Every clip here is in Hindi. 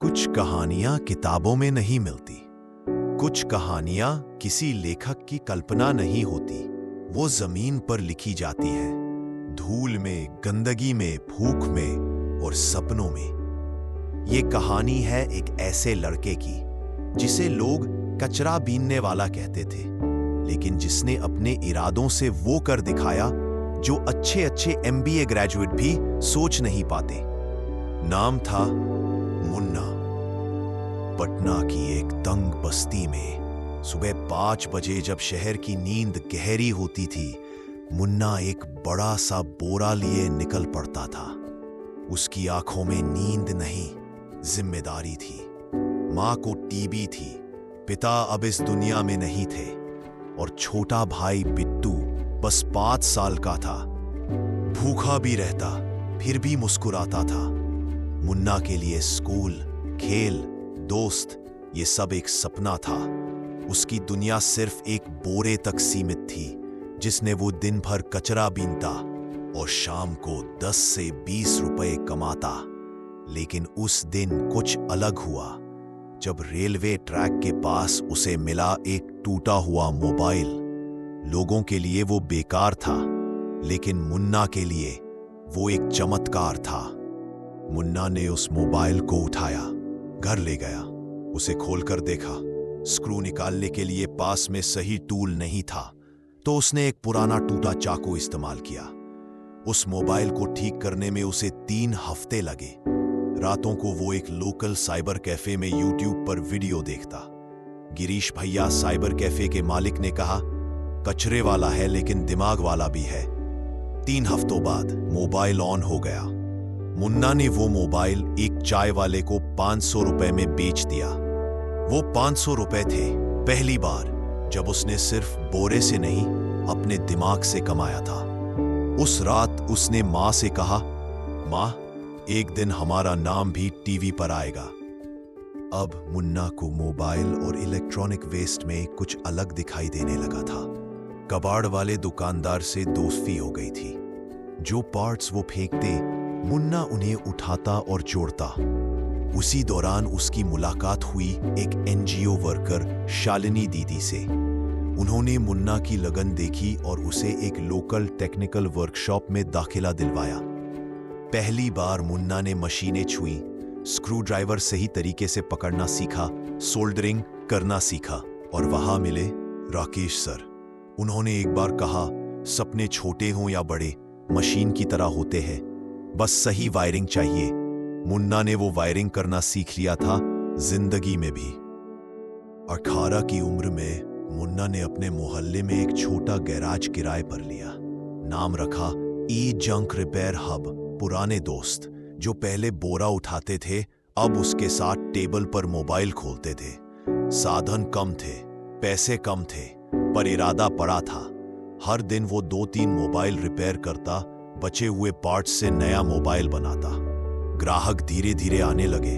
कुछ कहानियां किताबों में नहीं मिलती। कुछ कहानियां किसी लेखक की कल्पना नहीं होती। वो जमीन पर लिखी जाती है, धूल में, गंदगी में, भूख में और सपनों में। ये कहानी है एक ऐसे लड़के की जिसे लोग कचरा बीनने वाला कहते थे, लेकिन जिसने अपने इरादों से वो कर दिखाया जो अच्छे अच्छे MBA ग्रेजुएट भी सोच नहीं पाते। नाम था मुन्ना। पटना की एक तंग बस्ती में सुबह 5 बजे जब शहर की नींद गहरी होती थी, मुन्ना एक बड़ा सा बोरा लिए निकल पड़ता था। उसकी आंखों में नींद नहीं, जिम्मेदारी थी। मां को टीबी थी, पिता अब इस दुनिया में नहीं थे और छोटा भाई बिट्टू बस 5 साल का था। भूखा भी रहता फिर भी मुस्कुराता था। मुन्ना के लिए स्कूल, खेल, दोस्त, ये सब एक सपना था। उसकी दुनिया सिर्फ एक बोरे तक सीमित थी जिसने वो दिन भर कचरा बीनता और शाम को 10 से 20 रुपए कमाता। लेकिन उस दिन कुछ अलग हुआ जब रेलवे ट्रैक के पास उसे मिला एक टूटा हुआ मोबाइल। लोगों के लिए वो बेकार था, लेकिन मुन्ना के लिए वो एक चमत्कार था। मुन्ना ने उस मोबाइल को उठाया, घर ले गया, उसे खोलकर देखा। स्क्रू निकालने के लिए पास में सही टूल नहीं था, तो उसने एक पुराना टूटा चाकू इस्तेमाल किया। उस मोबाइल को ठीक करने में उसे 3 हफ्ते लगे। रातों को वो एक लोकल साइबर कैफे में YouTube पर वीडियो देखता। गिरीश भैया, साइबर कैफे के मालिक, ने कहा, कचरे वाला है लेकिन दिमाग वाला भी है। 3 हफ्तों बाद मोबाइल ऑन हो गया। मुन्ना ने वो मोबाइल एक चाय वाले को 500 रुपए में बेच दिया। वो 500 रुपए थे पहली बार जब उसने सिर्फ बोरे से नहीं, अपने दिमाग से कमाया था। उस रात उसने मां से कहा, मां, एक दिन हमारा नाम भी टीवी पर आएगा। अब मुन्ना को मोबाइल और इलेक्ट्रॉनिक वेस्ट में कुछ अलग दिखाई देने लगा था। कबाड़ वाले दुकानदार से दोस्ती हो गई थी। जो पार्ट्स वो फेंकते, मुन्ना उन्हें उठाता और जोड़ता। उसी दौरान उसकी मुलाकात हुई एक NGO वर्कर शालिनी दीदी से। उन्होंने मुन्ना की लगन देखी और उसे एक लोकल टेक्निकल वर्कशॉप में दाखिला दिलवाया। पहली बार मुन्ना ने मशीनें छुई, स्क्रू ड्राइवर सही तरीके से पकड़ना सीखा, सोल्डरिंग करना सीखा। और वहां मिले राकेश सर। उन्होंने एक बार कहा, सपने छोटे हों या बड़े, मशीन की तरह होते हैं, बस सही वायरिंग चाहिए। मुन्ना ने वो वायरिंग करना सीख लिया था, जिंदगी में भी। 18 की उम्र में मुन्ना ने अपने मोहल्ले में एक छोटा गैराज किराए पर लिया। नाम रखा जंक रिपेयर हब। पुराने दोस्त जो पहले बोरा उठाते थे, अब उसके साथ टेबल पर मोबाइल खोलते थे। साधन कम थे, पैसे कम थे, पर इरादा बड़ा था। हर दिन वो 2-3 मोबाइल रिपेयर करता, बचे हुए पार्ट्स से नया मोबाइल बनाता। ग्राहक धीरे धीरे आने लगे,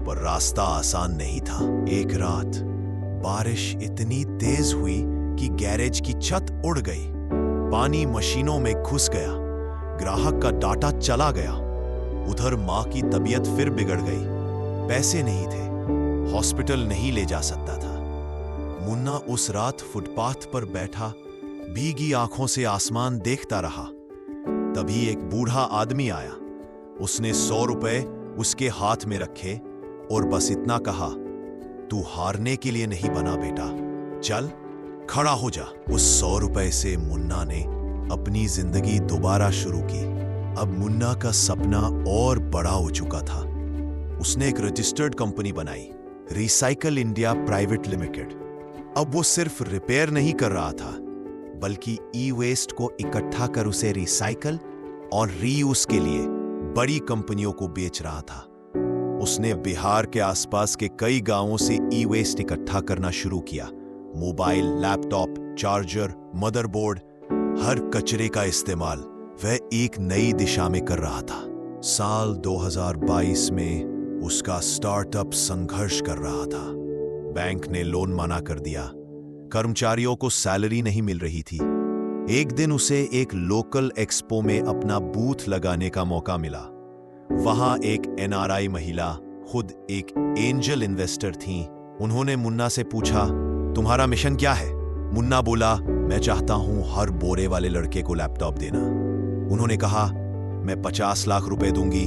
पर रास्ता आसान नहीं था। एक रात बारिश इतनी तेज हुई कि गैरेज की छत उड़ गई। पानी मशीनों में घुस गया। ग्राहक का डाटा चला गया। उधर मां की तबीयत फिर बिगड़ गई। पैसे नहीं थे, हॉस्पिटल नहीं ले जा सकता था। मुन्ना उस रात फुटपाथ पर बैठा भीगी आंखों से आसमान देखता रहा। तभी एक बूढ़ा आदमी आया। उसने 100 रुपए उसके हाथ में रखे और बस इतना कहा, तू हारने के लिए नहीं बना बेटा, चल खड़ा हो जा। उस 100 रुपए से मुन्ना ने अपनी जिंदगी दोबारा शुरू की। अब मुन्ना का सपना और बड़ा हो चुका था। उसने एक रजिस्टर्ड कंपनी बनाई, रिसाइकल इंडिया प्राइवेट लिमिटेड। अब वो सिर्फ रिपेयर नहीं कर रहा था, बल्कि ई-वेस्ट को इकट्ठा कर उसे रिसाइकल और रीयूज के लिए बड़ी कंपनियों को बेच रहा था। उसने बिहार के आसपास के कई गांवों से ई-वेस्ट इकट्ठा करना शुरू किया। मोबाइल, लैपटॉप, चार्जर, मदरबोर्ड, हर कचरे का इस्तेमाल वह एक नई दिशा में कर रहा था। साल 2022 में उसका स्टार्टअप संघर्ष कर रहा था। बैंक ने लोन मना कर दिया, कर्मचारियों को सैलरी नहीं मिल रही थी। एक दिन उसे एक लोकल एक्सपो में अपना बूथ लगाने का मौका मिला। वहां एक NRI महिला खुद एक एंजल इन्वेस्टर थीं। उन्होंने मुन्ना से पूछा, तुम्हारा मिशन क्या है? मुन्ना बोला, मैं चाहता हूं हर बोरे वाले लड़के को लैपटॉप देना। उन्होंने कहा, मैं 50 लाख रुपए दूंगी,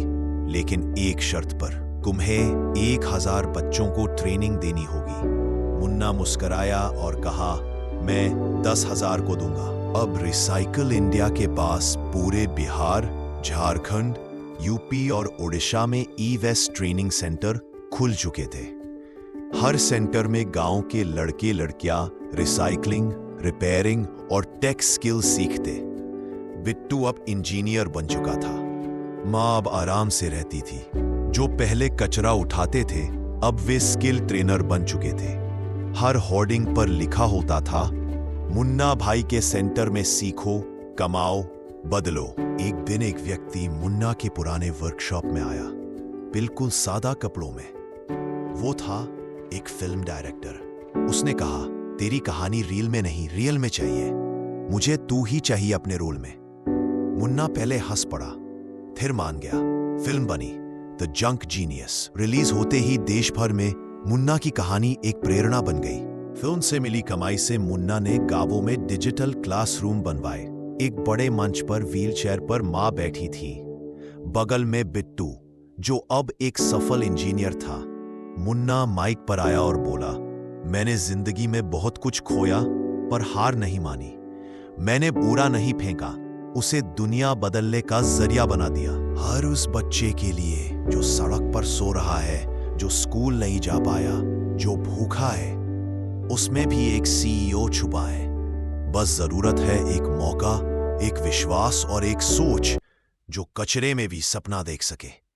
लेकिन एक शर्त पर, तुम्हें 1000 बच्चों को ट्रेनिंग देनी होगी। मुन्ना मुस्कराया और कहा, मैं 10,000 को दूंगा। अब रिसाइकल इंडिया के पास पूरे बिहार, झारखंड, यूपी और ओडिशा में ई-वेस्ट ट्रेनिंग सेंटर खुल चुके थे। हर सेंटर में गांव के लड़के लड़कियां रिसाइकलिंग, रिपेयरिंग और टेक स्किल सीखते। बिट्टू अब इंजीनियर बन चुका था। मां अब आराम से रहती थी। जो पहले कचरा उठाते थे, अब वे स्किल ट्रेनर बन चुके थे। हर होर्डिंग पर लिखा होता था, मुन्ना भाई के सेंटर में सीखो, कमाओ, बदलो। एक दिन एक व्यक्ति मुन्ना के पुराने वर्कशॉप में आया, बिल्कुल सादा कपड़ों में। वो था एक फिल्म डायरेक्टर। उसने कहा, तेरी कहानी रील में नहीं, रियल में चाहिए। मुझे तू ही चाहिए अपने रोल में। मुन्ना पहले हंस पड़ा, फिर मान गया। फिल्म बनी द जंक जीनियस। रिलीज होते ही देश भर में मुन्ना की कहानी एक प्रेरणा बन गई। फिल्म से मिली कमाई से मुन्ना ने गांवों में डिजिटल क्लासरूम बनवाए। एक बड़े मंच पर व्हीलचेयर पर मां बैठी थी, बगल में बिट्टू, जो अब एक सफल इंजीनियर था। मुन्ना माइक पर आया और बोला, मैंने जिंदगी में बहुत कुछ खोया, पर हार नहीं मानी। मैंने बुरा नहीं फेंका, उसे दुनिया बदलने का जरिया बना दिया। हर उस बच्चे के लिए जो सड़क पर सो रहा है, जो स्कूल नहीं जा पाया, जो भूखा है, उसमें भी एक सीईओ छुपा है। बस जरूरत है एक मौका, एक विश्वास और एक सोच जो कचरे में भी सपना देख सके।